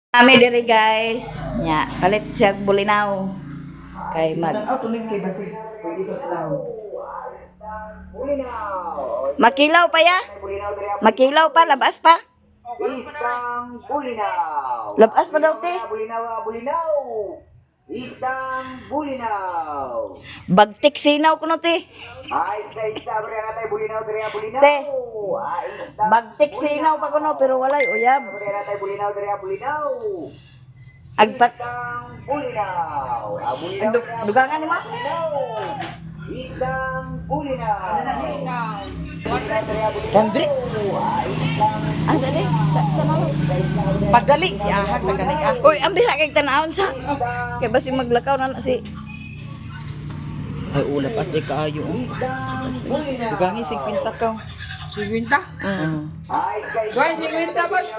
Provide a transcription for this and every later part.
Kami diri guys. Nya, palit siya bulinaw. Kay mag Makilaw pa ya? Makilaw pa, labas pa? Isang bulinaw. Labas pa daw te. Bulinaw. Isang bulinaw. Bagtik sinaw kuno te. Ay, isa berana tayo bulinaw. Te. Bagtik sinaw pa kuno pero walay uyab. Berana tayo bulinaw. Agpat Isang bulinaw. dugangan ni mo. Isang bulinaw. Dandri. Ah, dali. Pagdali, ahag sa galing ah. Uy, ang bisa kay tanawon sa. Kay basi maglakaw na si. Ay, ula pas di kaayo. Dugangi 50 ka. 50? Guys, 50 ba? 50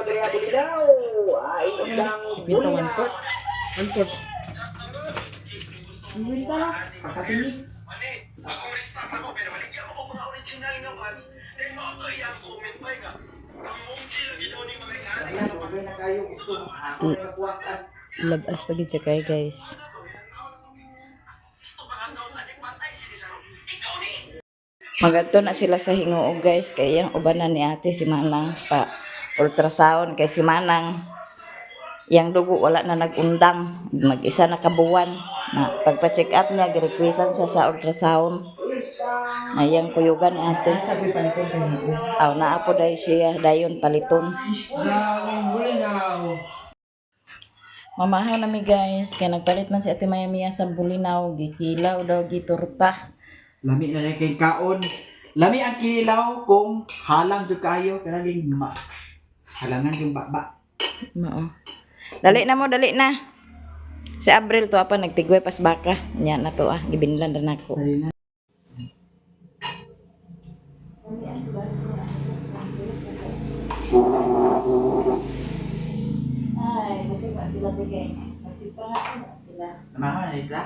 one fourth. 1/4. 50 na. Pagkatingin. Labas pa gid siya kay guys. Magadto na sila sa Hinguog guys kay yang ubanan ni ate si Manang pa ultrasound kay si Manang yang dugo wala na nagundang mag-isa na kabuwan na pagpa-check up niya gi-requestan siya sa ultrasound na yang kuyugan ni ate Sabi palikod sa inyo. aw naa po dai siya dayon paliton. Mamahaw nami guys kay nagpalit man si ate Maya sa bulinaw gikilaw daw giturta. Lami na rin kay kaon. Lami ang kilaw kung halang jud kayo kanang halangan yung baba. Mao. Dali na mo, dali na. Si Abril to apa nagtigway pas baka. Nya na to gibinlan ra nako. Sali na. Ay, kasi pa sila bigay. Kasi pa sila. Tama na nila.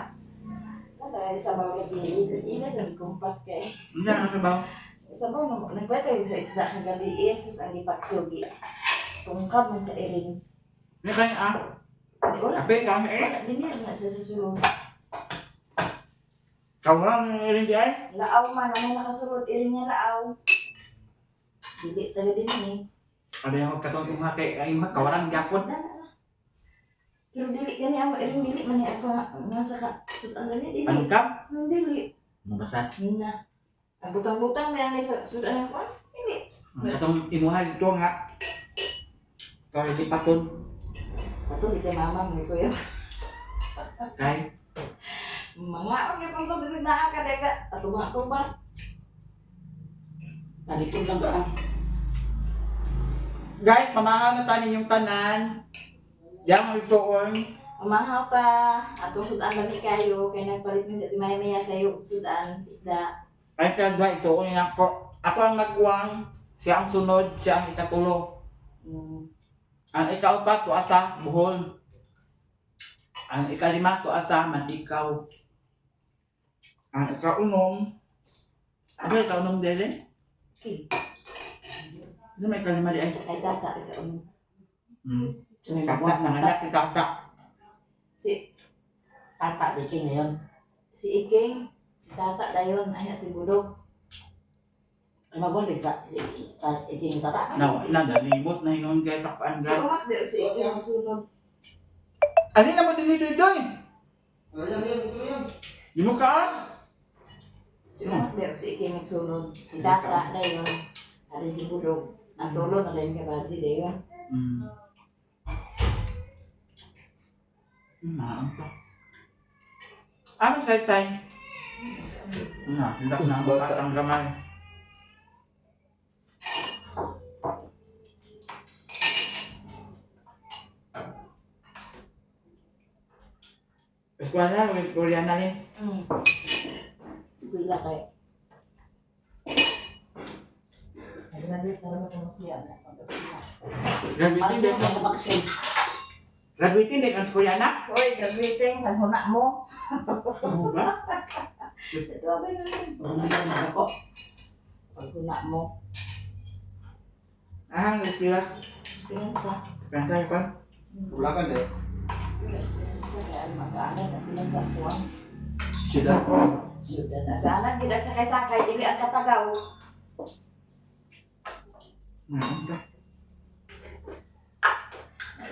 Kada sa bawah lagi ila sa kumpas kay. Hindi na kabaw. Sa bawah nagpatay sa isda nga gabi Jesus ang ipaksugi. Tungkab man sa iring. Ni kay ah. Di wala. Ape kami Wala din na sa susulod. Kawalan rin di ay. Laaw man ang nakasulod iring niya laaw. Dili talaga din ni. Ada yang katong kumake ay kawalan gyapon. Pero dili gani amo iring dili man ni apa nasa ka sudan gani dili. Ano ka? Dili. Mabasad. Na. Ang butang-butang meron sa sudan ko. Dili. Katong imuhay ito nga. Kaya di paton. Pato di kay mama mo ko yo. Kay Mga okay pang to bisig naa ka deka atubang-tubang. talikod lang ba? Guys, mamahaw na tani yung tanan. Yang mo isuon. Umahaw pa atong sudan lami kayo kay nagpalit mi sa timay-maya sa iyo sudan isda. Ay siya dwa isuon niya ako. Ako ang nagkuwang. Siya ang sunod. Siya ang ikatulo. Ang ikaupat to asa buhol. Ang ikalima to asa matikaw. Ang ikaunom. Ano yung ikaunom din? Okay. Ano may ikalima di ay? Ay tata ito. Kapwa na nga si tata. Si Tata si King ngayon. si Iking, si tata dayon ay si Budog. Ay mabulis ba? Si King tata. Nalimot na yun kay takpan Si lang. Umak di si Iking ang sunod. Ano na mo din dito doy? Di mo kaan? Si Umak di si Iking ang sunod. Si tata dayon. Ari si Budog. Ang tulo na lang kabaji dayon. Maang to. Ano say? Hindi na ang batang gamay. Eskwela na, eskwela na rin. Eskwela kay. Ay na dito na mo siya na. Graduating din ang eskwela na? Hoy, graduating panghuna mo. Ano ba? Ito abay na. Ako. Panghuna mo. Ang eskwela. Pinansa. Kaya pa? Bulakan deh. Sa kaya mag-aanan na sila sa kuwang. Sudah. Sudah na. Saanan, tidak sakay-sakay, dili ang katagaw. Nah,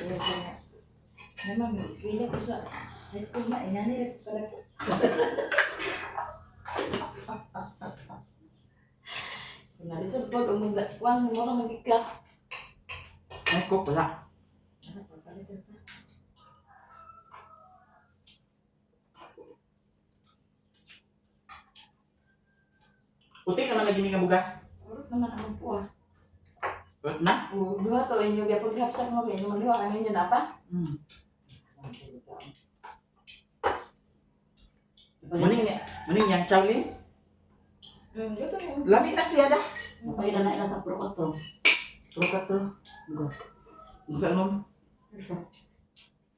Ayun ko na. Naman, may eskwela ko sa high school na, inani, pala ko. Kung nalisod po, kuwang mo ka magikla. Ay, kok wala. Ano, papalitan pa. Puti naman lagi ni nga bugas. Urot naman ang po ah. Terus na? Dua to, inyo gyapon kapsak mo, inyo maliwa, ano inyo na pa? Hmm. Mending yang Charlie. Gusto mo. Lami na siya dah. Napay na ila sa prokotro. Terus kata. Gus. Bukan nom.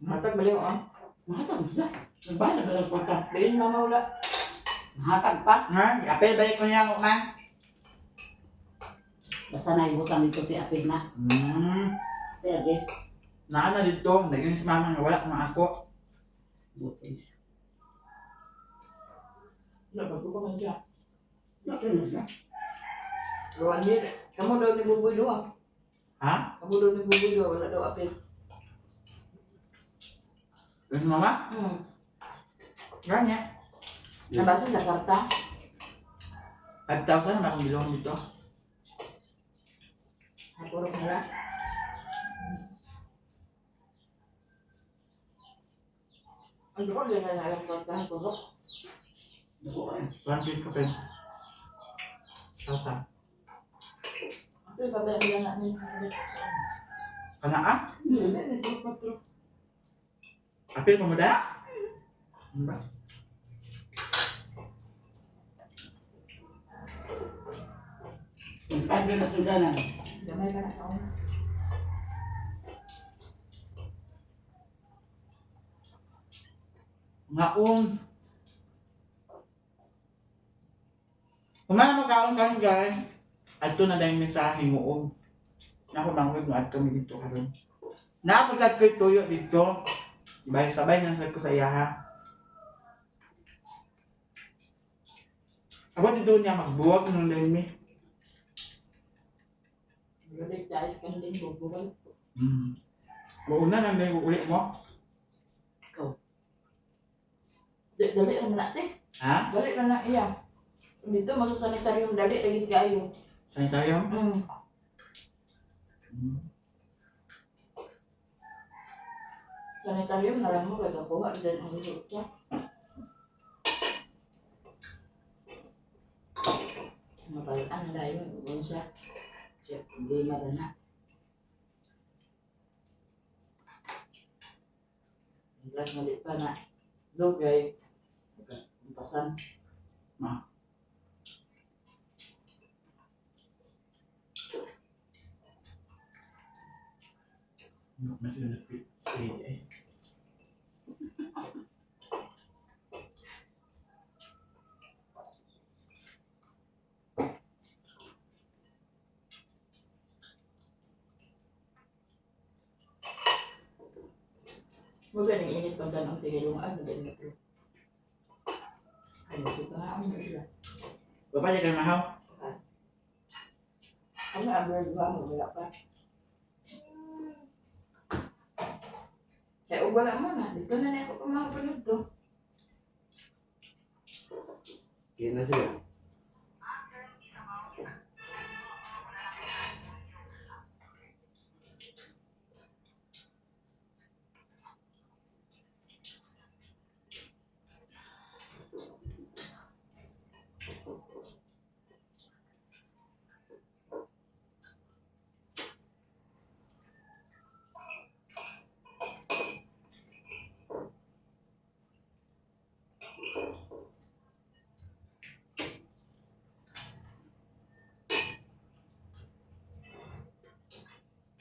Matag baliw ah. Mahatag sila. Nagbayad na ba ng porta? Bayon mama wala. Mahatag pa. Ha, apel balik ko niya mo man. Basta na ibutang dito si Apil na. Pwede. Naana dito, naging si mama nga wala kung ako. Butin siya. Dapat ko pa man siya. Napil na siya. Luan din. Kamu daw nagbubuy doon. Ha? Kamu daw nagbubuy doon, wala daw apel. Yung mama? Ganyan. Nabasa sa Jakarta. 5,000 na akong bilong dito. Ay, puro nila. Ang dukol din na alam ko ang puro. Dugo eh. 1 ka pen. Sasa. Apel, babaya nila na niya. Kana ah? Hindi, may puro. Apel pemuda? Mbak. Yung pagod na sudanan. Gamay ka na sa una. Ngaon. Kumana mo kaon guys. Adto na dahil sa himuog. Ako bangwag nga adto mi dito karon. Napagkat ko'y tuyo dito. Sabay nang sa ko sa iyaha. Ako dito niya magbuwag ng dahil mi. Galing tayo sa kanilang bubugal. Mauna nang dahil ulit mo. Dali lang na natin. Ha? Dali lang na iya. Dito masusanitaryo dali lagi kayo. Sanitarium? Sanitarium na lang mo kaya kuha din ang result niya. Mabalitan na dahil mo siya. Siya hindi madana. Ilang mali pa na dugay. Pasan. Masih ada fit. Huwag ka nang init pag ganang tingin yung ano din ito. Ayos ito nga ang sila. Bapak jangan mahal. Ano ang bird ba mo? Wala pa. Kaya wala mo na. Dito na na ako kumakapunod to. Yan na sila.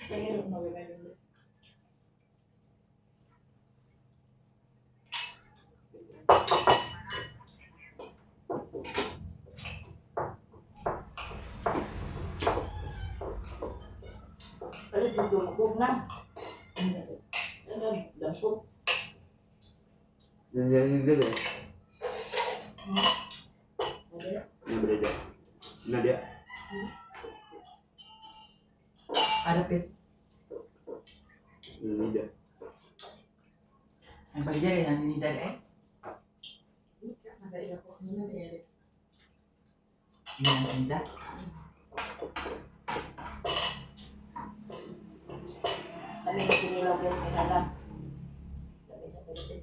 Kaya mo gawin mo. Pero dudulog na. Tapos, Yang gede. ada. Yang beda. Nah dia. Ada pit. Ini dia. Ang pagjari na tinidad eh. Ada yang kok mana ya? Hindi na tinidad. Kami di sini lo guys ni dalam. Kami sampai di sini.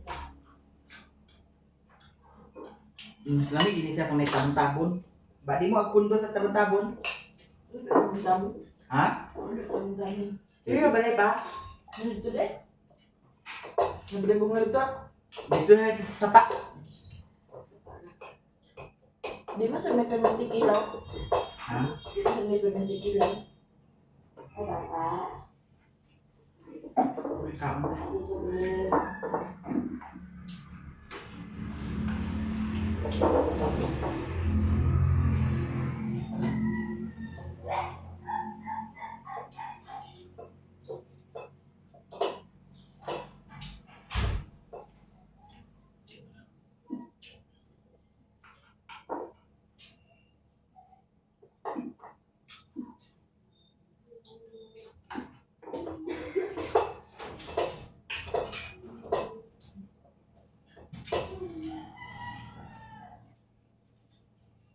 Mas lami gini siya kung may tabon-tabon. Ba di mo agpundo sa tabon-tabon? Kamu, Ha? kamu. Sige ka balay ba? Itu deh. Nabalay bunga ito. Dito na sa sapa. Di mana sampai ke 20 kilo? Ha? Sampai ke 20 kilo. Oh, Bapak. May kaon na. Itu dulu.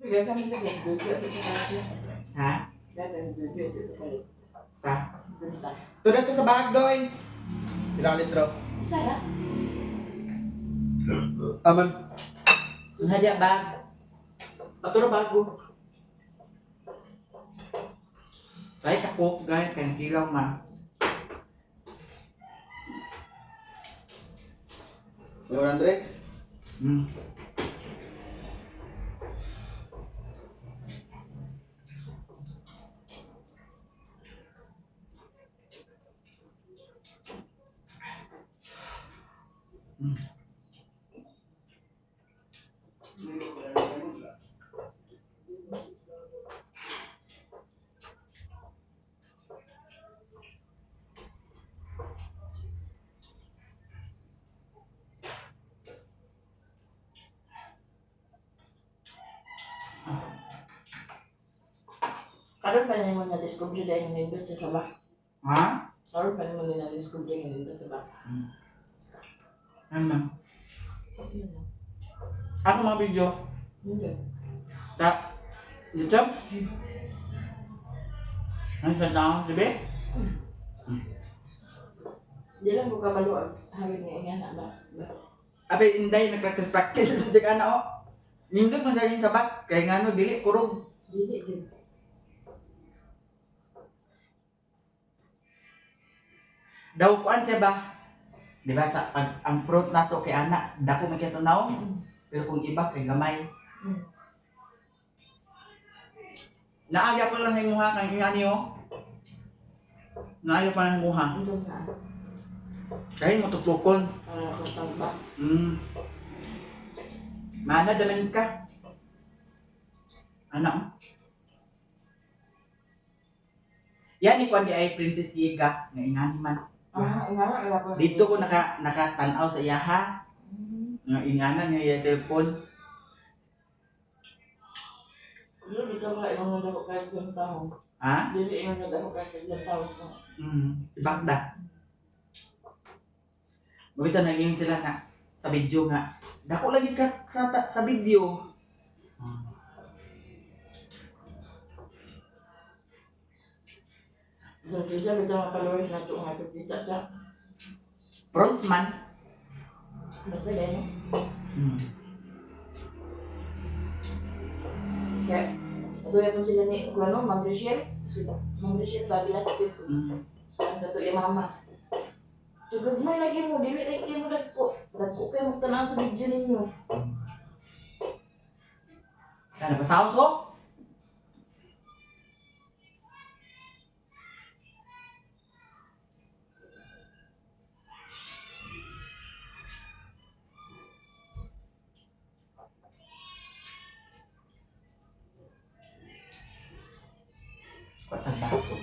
Biar kami tuh duduk itu kali. Ha? Biar kami duduk itu kali. Sa? Bentar. Ito na ito sa bag, Doy. Ilang litro? Bisa ya? Aman. Yung hadya bag. Paturo bago. Tayo kapok, guys. Kaya kilaw ma. Yung Andre. Hmm. Karon pa naman na-discover dahil yung nindot sa sabah. Ha? Karon pa naman na-discover dahil yung nindot sa sabah. Ano? Ako mga video. Hindi. Sa YouTube? Ano sa taong sabi? Di lang buka maluag. Hawid nga yung anak ba? Abe, inday, nag-practice sa tika na o. Nindot man sa sa bag. Kaya nga no, dili, kurog. Dili din. Daw kuan siya ba? Di ba sa pag ang fruit nato kay anak, dako may katunaw. Pero kung iba kay gamay. Naaya pa lang sa imuha kang ingani o. Naaya pa lang imuha. Ito nga. Kaya mo tutukon. Para ako tamba. Mana daman ka? Ano? Yan ni kuan di ay Princess Yiga nga ingani man. Nga wala pa. Dito ko nakatanaw sa iyaha. Nga inganan nga iya cellphone. Dili dito nga yung nagdako kahit yung taon. Ha? Dili yung nagdako kahit yung taon. Ibagda. Mabita naging sila nga sa video nga. Dako lagi ka sa video. Doon siya bitaw mga followers na ito nga ito kita siya. Frontman. Basta ganyan. Kaya, ito yung sila ni Kuano, Ma'am Rachel. Ma'am Rachel, bagila sa Facebook. Ang sa ito yung mama. Tugod mo lagi mo, dili lagi kayo mo dagko. Dagko kayo magtanaw sa video ninyo. Kaya napasound ko? Patang baso.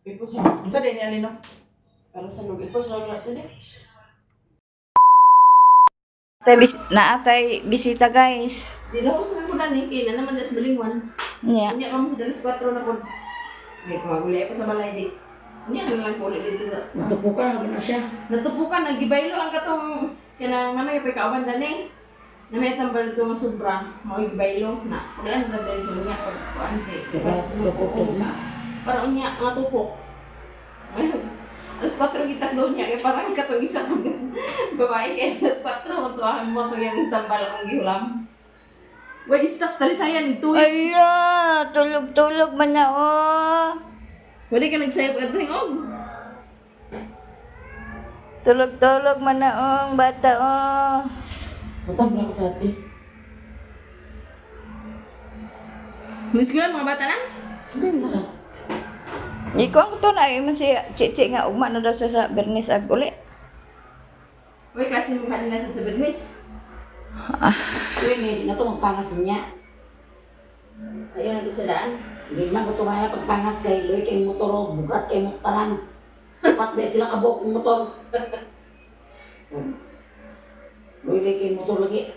Pipos mo. Unsa din yan Lino? Para sa lugit po, sa lahat din. Naatay bisita guys. Di na ko sa ko na ni kina naman das balingwan. Nya. Unya kamo sa dalas 4 na pod. Di ko maguli ko sa balay di. Unya na lang ko ulit dito. Natupukan na siya. Natupukan nagibaylo ang katong kanang mamay pa kauban dani. Na may tambal dito nga sobra, mao gibaylo na. Diyan na dali ko niya pag kuan kay. Tupok na. Para unya nga tupok. Alas 4 gitak daw niya kay parang katong isa pag babae kay alas 4 mo tuwahan mo to yung tambal akong gihulam. Why is tax talisayan ito? Ala, tulog-tulog man na oh. Wala ka nagsayap ka og. Tulog-tulog man na oh, bata oh. Matab na ako sa ati. Miss ko mga bata na? Ikaw ang to na man si Chichi nga ugma na daw siya sa Bernis ag uli. Uy, kasi mo kanila sa Bernis. Kaya hindi na ito magpangas niya. Ayun na siya daan. Hindi na ko ito kaya pagpangas kay Loy kay motor o bugat kay muktaran. Pat ba sila kabok ng motor. Loy kay motor lagi.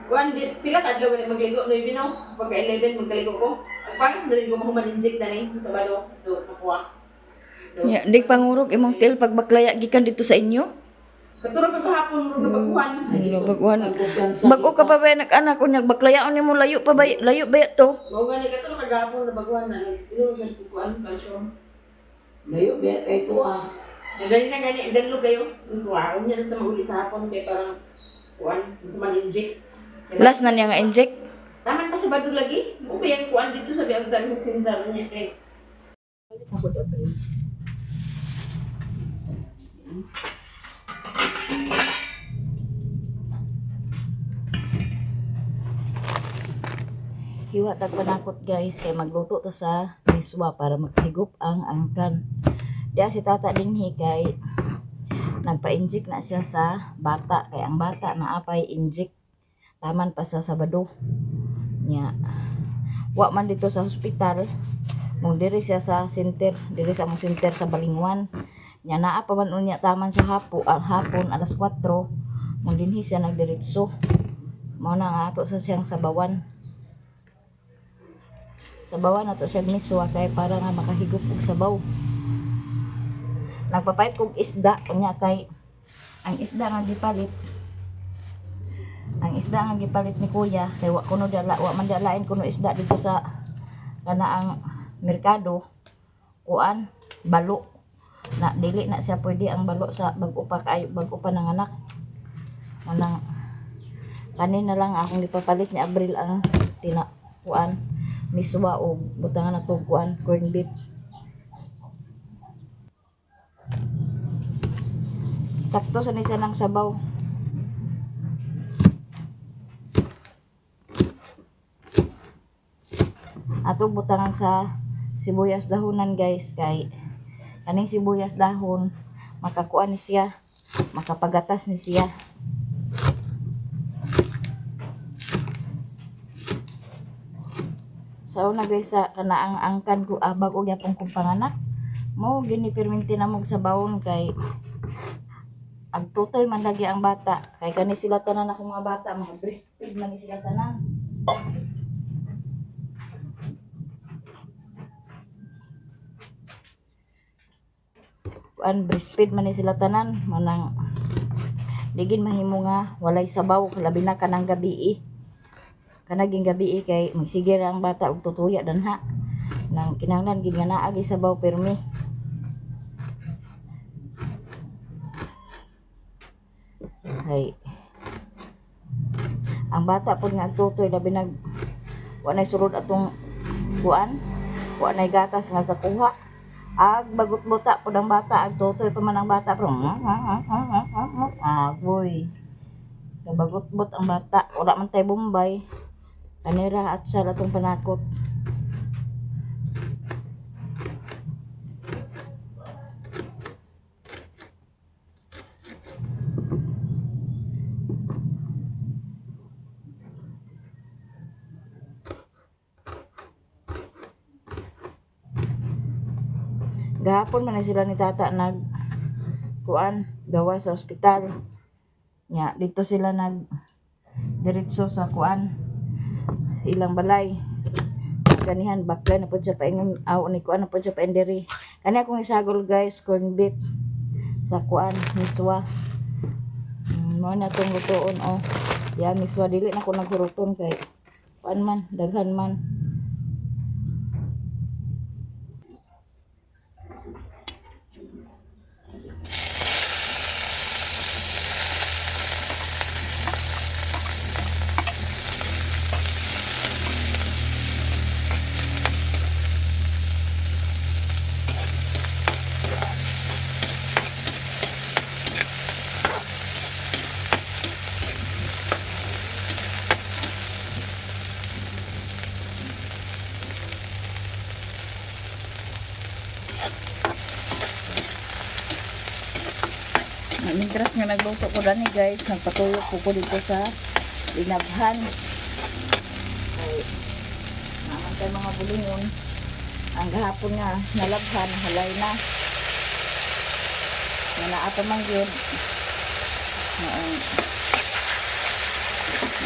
Kuan di pila ka adlaw gani magligo no ibino. Pagka 11 magkaligo ko. Ang pangas na rin ko mahuman-inject dani sa balo do nakuha. Ya, di pangurog imong til pagbaklaya gikan dito sa inyo. Katuro ka kahapon mo na baguhan. Ano bagwan. Pagkupiyansa Bago ka pa ba nag-anak ko niya baklayaon nimo layo pa ba layo ba to? Mao gani katuro ka gahapon na baguhan na ino sa kuan calcium. Layo biya kay ito ah. Gani na gani danlo kayo. Kuha unya na ta mauli sa hapon kay parang kuan mahuman-inject. Last na niya nga inject. Taman pa sa bado lagi. Mo ba yan kuan dito sa biag dami ng sindar niya kay. Hiwa tag panakot guys kay magluto to sa miswa para maghigop ang angkan. Diya si tata dinhi kay nagpa-inject na siya sa bata kay ang bata naapay inject taman pa sa Sabado. Nya wa man dito sa hospital mong diri siya sa center, diri sa among center sa Balingwan. Nya naa pa man unya taman sa hapon alas 4 mong dinhi siya nagdiretso. Mao na nga ato sa siyang sabawan. Sabawan nato siya miswa kay para nga makahigop og sabaw. Nagpapait kog isda unya kay ang isda nga gipalit. Ang isda nga gipalit ni kuya kay wa man dalain kuno isda dito sa kanaang merkado. Kuan balo. Na dili na siya pwede ang balo sa bag-o pa ng anak. Manang kanina lang akong gipapalit ni Abril ang kuan miswa o butangan na to kuan corn beef. Sakto sa siya ng sabaw. Ato butangan sa sibuyas dahonan guys kay kaning sibuyas dahon makakuan ni siya, makapagatas ni siya. So na guys sa kanaang angkan ko bago gyapon kong panganak mo gini perminti na mo sa bawon kay agtutoy man lagi ang bata kay kani sila tanan ako mga bata mga breastfeed man ni sila tanan. Kuan breastfeed man ni sila tanan manang digin mahimo nga walay sabaw labi na kanang gabi kanaging gabi kay magsigir ang bata og tutuya danha nang kinahanglan gid nga naa gi sabaw permi. Hay ang bata pud nga agtutoy labi nag wa nay sulod atong kuan wa nay gatas nga kakuha ag bagot buta pud ang bata agtutoy pa man ang bata pero agoy kabagot bot ang bata wala man tay bombay kanira at sa latong panakot. Gahapon man na sila ni tata kuan gawa sa ospital. Nya dito sila nag diretso sa kuan ilang balay. Ganihan bakla na pud siya paingon aw ni kuan na pud siya paindiri. Kani akong isagol guys, corn beef sa kuan miswa. Mo na tong lutoon oh. Ya miswa dili na ko naghuruton kay kuan man daghan man. Mintras nga nagluto ko dani guys, nagpatulog ko dito sa linabhan. Ay, naman tayo mga bulingon. Ang gahapon nga nalabhan, halay na. Nga naato man yun.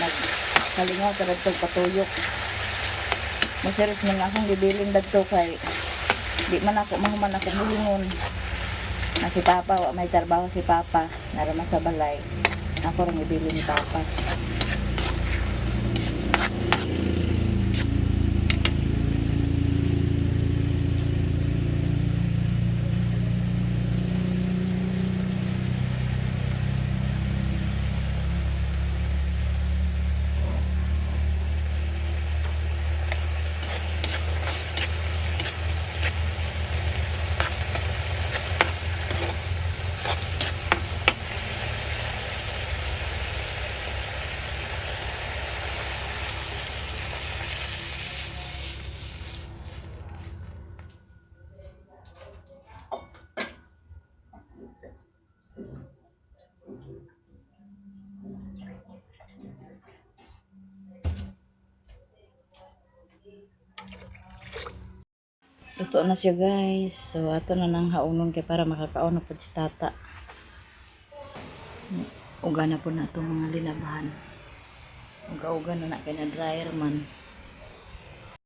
Nagkalingaw ka dagtog patuyok. Masirit man akong gibilin dagtog kay di man ako mahuman ako bulingon. Na si Papa, may trabaho si Papa, naraman sa balay. Ako rin ibili ni Papa. Luto na siya guys. So ato na nang haunon kay para makakaon na po si tata. Uga na po na itong mga linabahan. Uga-uga na na kay na dryer man.